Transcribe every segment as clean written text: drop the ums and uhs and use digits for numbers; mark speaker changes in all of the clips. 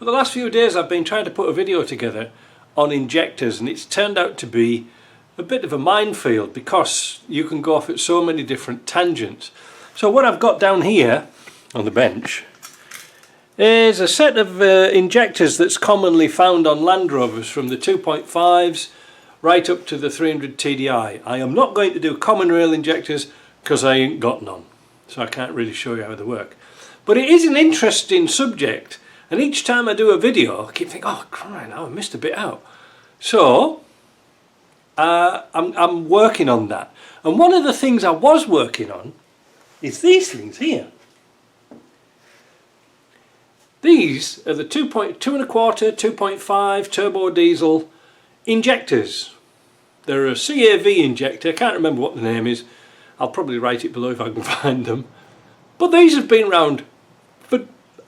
Speaker 1: For the last few days I've been trying to put a video together on injectors, and it's turned out to be a bit of a minefield because you can go off at so many different tangents. So what I've got down here on the bench is a set of injectors that's commonly found on Land Rovers, from the 2.5s right up to the 300 TDI. I am not going to do common rail injectors because I ain't got none, so I can't really show you how they work. But it is an interesting subject, and each time I do a video I keep thinking, oh crying out, I missed a bit out. So I'm working on that, and one of the things I was working on is these things here. These are the 2.125, 2.5 turbo diesel injectors. They're a CAV injector, I can't remember what the name is, I'll probably write it below if I can find them. But these have been around for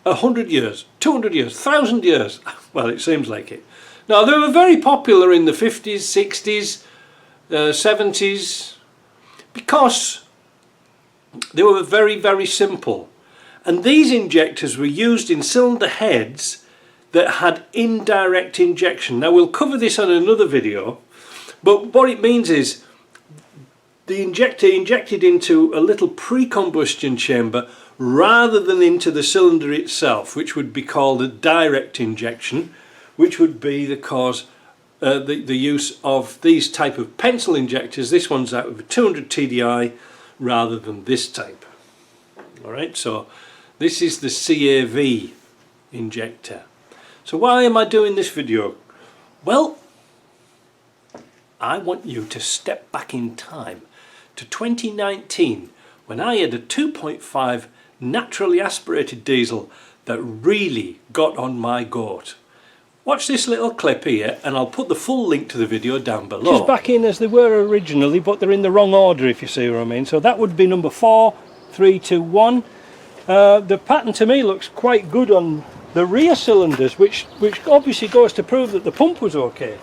Speaker 1: 100 years, 200 years, 1,000 years, well it seems like it. Now they were very popular in the 50s, 60s, 70s, because they were very, very simple. And these injectors were used in cylinder heads that had indirect injection. Now we'll cover this on another video, but what it means is the injector injected into a little pre-combustion chamber rather than into the cylinder itself, which would be called a direct injection, which would be the cause the use of these type of pencil injectors. This one's out of a 200 TDI rather than this type. Alright, so this is the CAV injector. So why am I doing this video? Well, I want you to step back in time to 2019, when I had a 2.5 naturally aspirated diesel that really got on my goat. Watch this little clip here, and I'll put the full link to the video down below. Just back in as they were originally, but they're in the wrong order, if you see what I mean. So that would be number 4, 3, 2, 1. The pattern to me looks quite good on the rear cylinders, which obviously goes to prove that the pump was okay.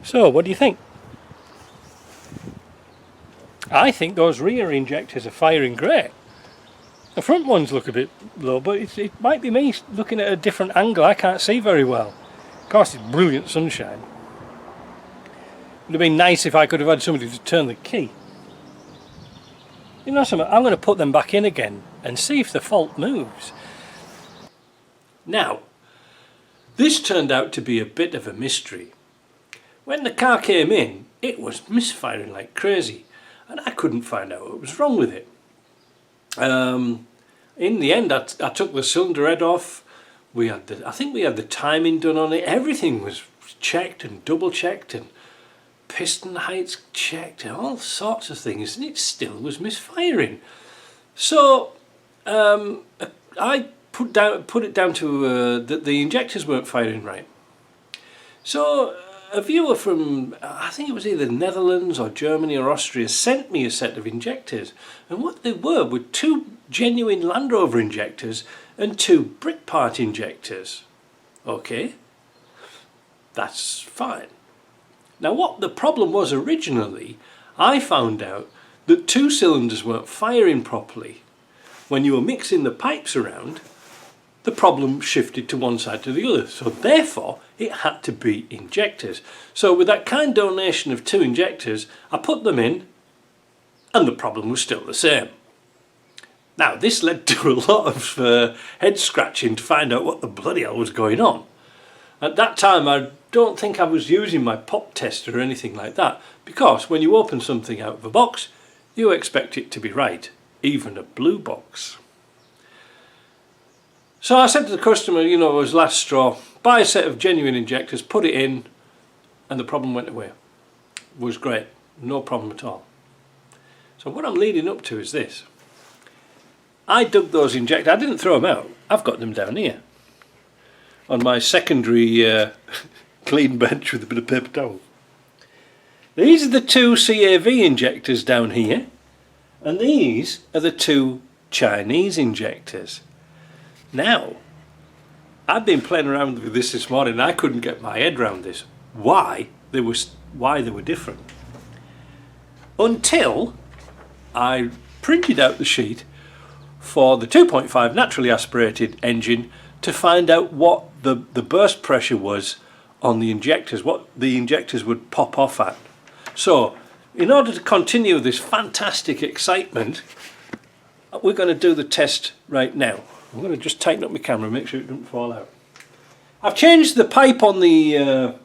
Speaker 1: So what do you think? I think those rear injectors are firing great. The front ones look a bit low, but it might be me looking at a different angle. I can't see very well. Of course it's brilliant sunshine. It would have been nice if I could have had somebody to turn the key. You know something, I'm going to put them back in again and see if the fault moves. Now, this turned out to be a bit of a mystery. When the car came in, it was misfiring like crazy, and I couldn't find out what was wrong with it. In the end, I took the cylinder head off. I think we had the timing done on it. Everything was checked and double checked, and piston heights checked, and all sorts of things, and it still was misfiring. So I put it down to that the injectors weren't firing right. So a viewer from, I think it was either Netherlands or Germany or Austria, sent me a set of injectors, and what they were 2 genuine Land Rover injectors and 2 brick part injectors. Okay, that's fine. Now what the problem was originally, I found out that 2 cylinders weren't firing properly. When you were mixing the pipes around, the problem shifted to one side to the other, so therefore it had to be injectors. So with that kind donation of 2 injectors, I put them in, and the problem was still the same. Now this led to a lot of head scratching to find out what the bloody hell was going on. At that time I don't think I was using my pop tester or anything like that, because when you open something out of a box, you expect it to be right, even a blue box. So I said to the customer, you know, it was last straw, buy a set of genuine injectors, put it in, and the problem went away. It was great, no problem at all. So what I'm leading up to is this. I dug those injectors. I didn't throw them out. I've got them down here on my secondary clean bench with a bit of paper towel. These are the two CAV injectors down here, and these are the two Chinese injectors. Now, I've been playing around with this morning and I couldn't get my head around this. Why they were different. Until I printed out the sheet for the 2.5 naturally aspirated engine to find out what the burst pressure was on the injectors, what the injectors would pop off at. So, in order to continue this fantastic excitement, we're going to do the test right now. I'm going to just tighten up my camera, make sure it doesn't fall out. I've changed the pipe on the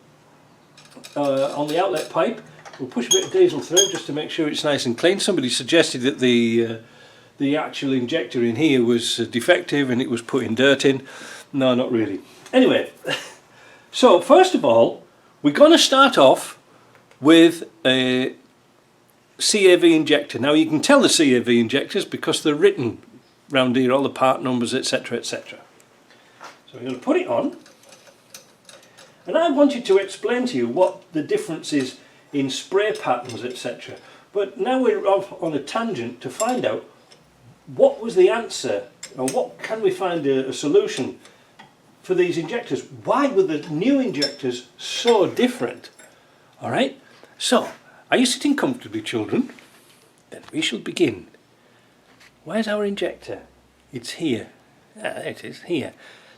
Speaker 1: outlet pipe. We'll push a bit of diesel through just to make sure it's nice and clean. Somebody suggested that the actual injector in here was defective and it was putting dirt in. No, not really. Anyway, so first of all, we're going to start off with a CAV injector. Now you can tell the CAV injectors because they're written round here, all the part numbers, etc, etc. So I'm going to put it on, and I wanted to explain to you what the difference is in spray patterns, etc. But now we're off on a tangent to find out what was the answer, or what can we find a solution for these injectors. Why were the new injectors so different? Alright, so are you sitting comfortably, children? Then we shall begin. Where's our injector? It's here. It is here.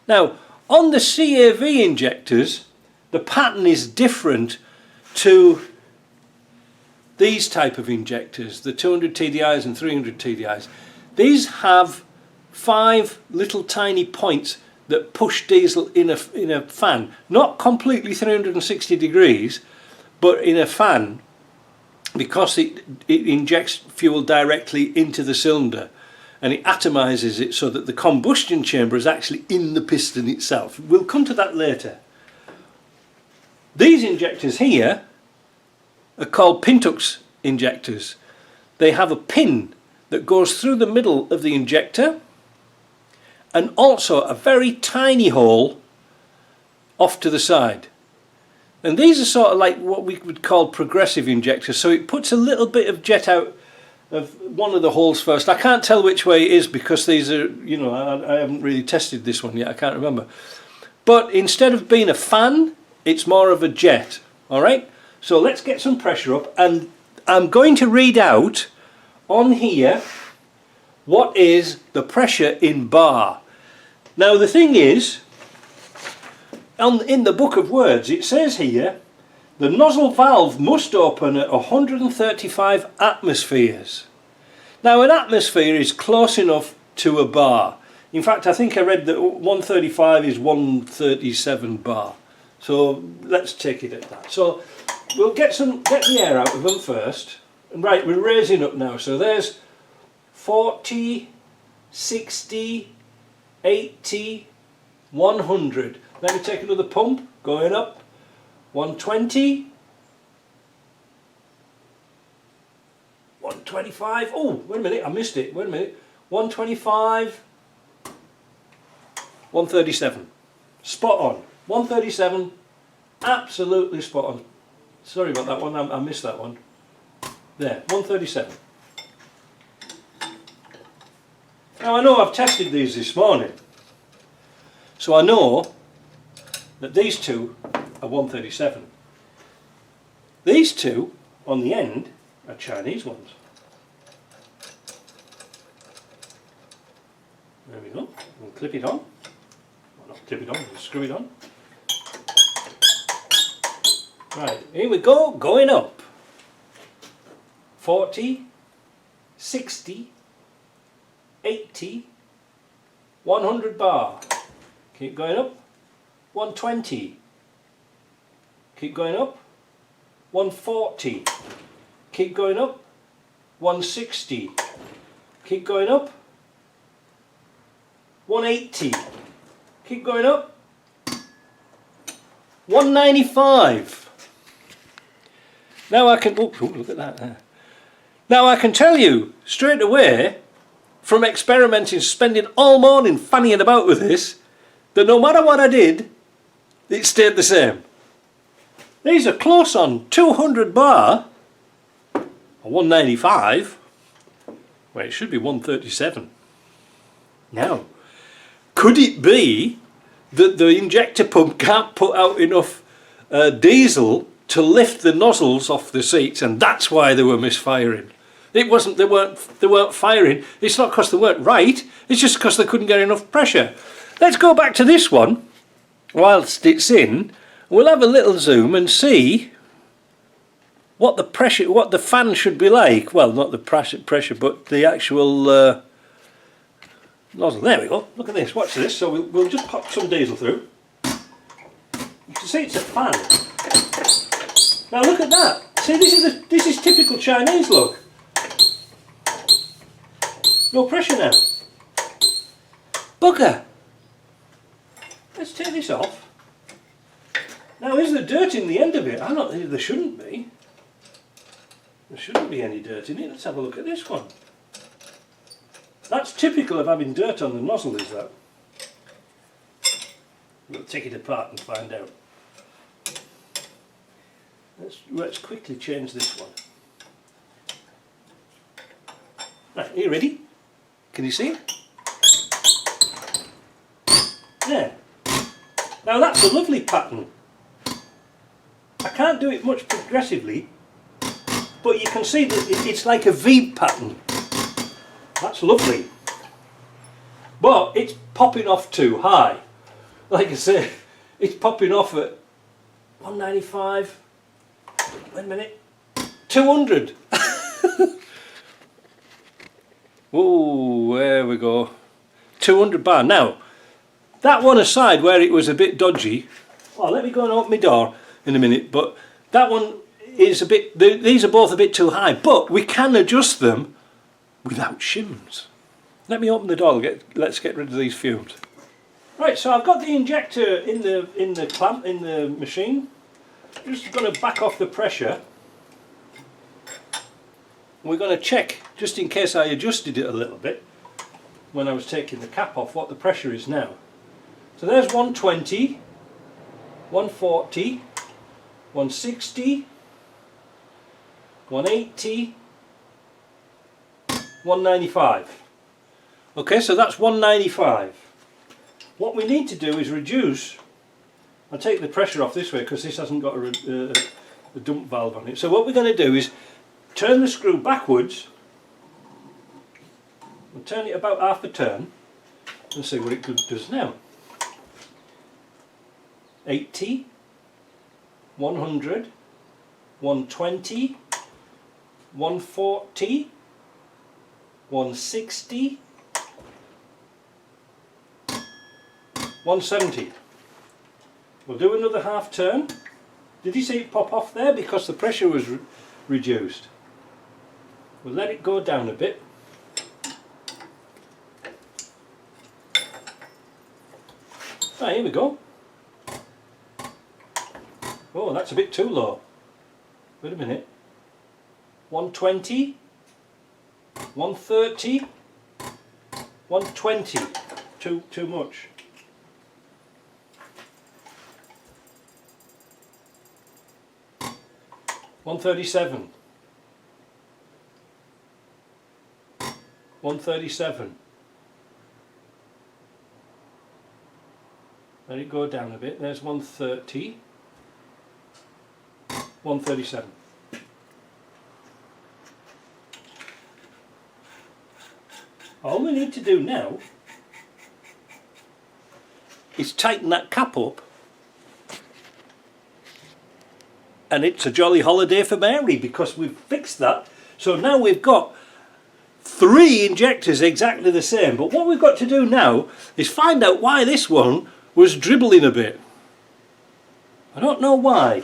Speaker 1: Now, on the CAV injectors, the pattern is different to these type of injectors, the 200 TDIs and 300 TDIs. These have 5 little tiny points that push diesel in a fan. Not completely 360 degrees, but in a fan, because it injects fuel directly into the cylinder and it atomizes it so that the combustion chamber is actually in the piston itself. We'll come to that later. These injectors here are called Pintux injectors. They have a pin that goes through the middle of the injector and also a very tiny hole off to the side. And these are sort of like what we would call progressive injectors, so it puts a little bit of jet out of one of the holes first. I can't tell which way it is because these are, you know, I haven't really tested this one yet, I can't remember. But instead of being a fan, it's more of a jet, alright? So let's get some pressure up, and I'm going to read out on here what is the pressure in bar. Now the thing is, in the book of words it says here, the nozzle valve must open at 135 atmospheres. Now an atmosphere is close enough to a bar. In fact, I think I read that 135 is 137 bar. So let's take it at that. So we'll get the air out of them first. Right, we're raising up now. So there's 40, 60, 80, 100. Let me take another pump, going up. 120, 125, oh wait a minute, I missed it, wait a minute, 125, 137, spot on, 137, absolutely spot on. Sorry about that one, I missed that one. There, 137. Now I know I've tested these this morning, so I know that these two are 137. These two on the end are Chinese ones. There we go. We'll clip it on. Well, not clip it on, we'll screw it on. Right, here we go, going up. 40, 60, 80, 100 bar. Keep going up. 120. Keep going up. 140. Keep going up. 160. Keep going up. 180. Keep going up. 195. Now I can, oh look at that there. Now I can tell you straight away from experimenting, spending all morning fannying about with this, that no matter what I did, it stayed the same. These are close on 200 bar, or 195. Well, it should be 137. Now, could it be that the injector pump can't put out enough diesel to lift the nozzles off the seats, and that's why they were misfiring? It wasn't they weren't firing. It's not because they weren't right. It's just because they couldn't get enough pressure. Let's go back to this one whilst it's in. We'll have a little zoom and see what the pressure, what the fan should be like. Well, not the pressure, but the actual nozzle. There we go. Look at this. Watch this. So we'll just pop some diesel through. You can see it's a fan. Now look at that. See, this is typical Chinese look. No pressure now. Bugger. Let's take this off. Now, is there dirt in the end of it? I don't think there shouldn't be. There shouldn't be any dirt in it. Let's have a look at this one. That's typical of having dirt on the nozzle, is that? We'll take it apart and find out. Let's quickly change this one. Right, are you ready? Can you see? There. Now that's a lovely pattern. I can't do it much progressively, but you can see that it's like a V pattern. That's lovely. But it's popping off too high. Like I say, it's popping off at 195. Wait a minute. 200. Whoa, there we go. 200 bar. Now, that one aside where it was a bit dodgy, well, let me go and open my door in a minute, but that one is a bit, these are both a bit too high, but we can adjust them without shims. Let me open the door, let's get rid of these fumes. Right, so I've got the injector in the clamp, in the machine. Just going to back off the pressure. We're going to check, just in case I adjusted it a little bit when I was taking the cap off, what the pressure is now. So there's 120, 140, 160, 180, 195. Okay, so that's 195. What we need to do is reduce. I'll take the pressure off this way because this hasn't got a dump valve on it. So what we're going to do is turn the screw backwards. We'll turn it about half a turn and see what it does now. 80, 100, 120, 140, 160, 170. We'll do another half turn. Did you see it pop off there? Because the pressure was reduced. We'll let it go down a bit. Right, here we go. Oh, that's a bit too low. Wait a minute. 120, 130, 120. Too much. $137. 137. Let it go down a bit. There's 130. 137. All we need to do now is tighten that cap up, and it's a jolly holiday for Mary because we've fixed that. So now we've got 3 injectors exactly the same, but what we've got to do now is find out why this one was dribbling a bit. I don't know why.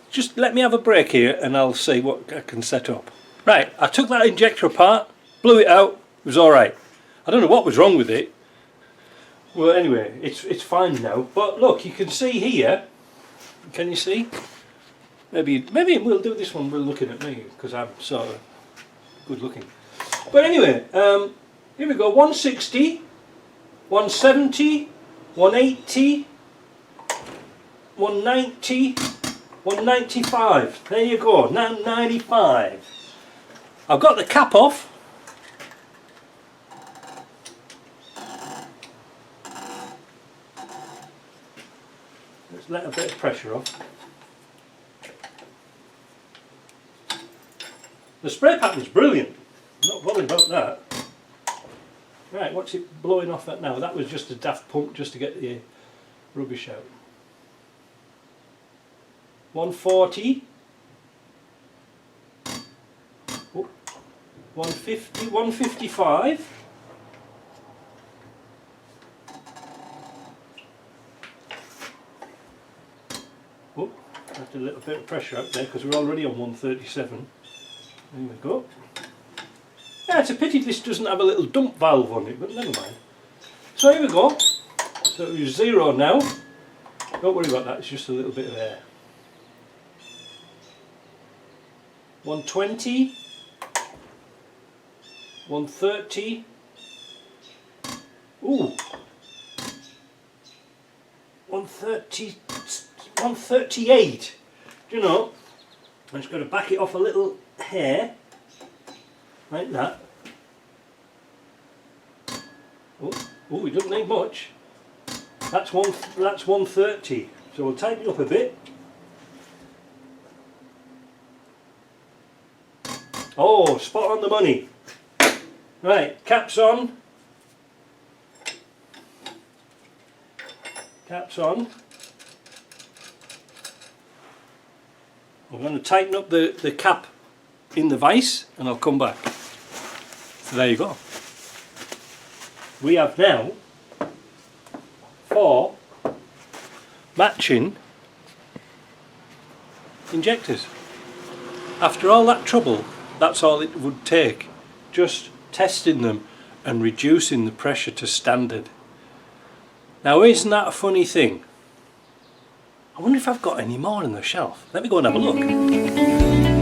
Speaker 1: Just let me have a break here and I'll see what I can set up. Right, I took that injector apart, blew it out, it was alright. I don't know what was wrong with it. Well, anyway, it's fine now. But look, you can see here, can you see? Maybe we'll do this one, we're looking at me, because I'm sort of good looking. But anyway, here we go, 160, 170, 180, 190, 195. There you go, now 95. I've got the cap off. Let's let a bit of pressure off. The spray pattern's brilliant. I'm not bothered about that. Right, what's it blowing off at now? That was just a daft pump just to get the rubbish out. 140. Oh, 150, 155. Oh, that's a little bit of pressure out there because we're already on 137. There we go. Yeah, it's a pity this doesn't have a little dump valve on it, but never mind. So here we go. So it was 0 now. Don't worry about that, it's just a little bit of air. 120. 130. Ooh. 130. 138. Do you know, I'm just going to back it off a little hair. Like that. Oh, it doesn't need much. That's 130. So we'll tighten it up a bit. Oh, spot on the money. Right, caps on. Caps on. I'm going to tighten up the cap in the vise and I'll come back. So there you go. We have now 4 matching injectors. After all that trouble, that's all it would take. Just testing them and reducing the pressure to standard. Now isn't that a funny thing? I wonder if I've got any more on the shelf. Let me go and have a look.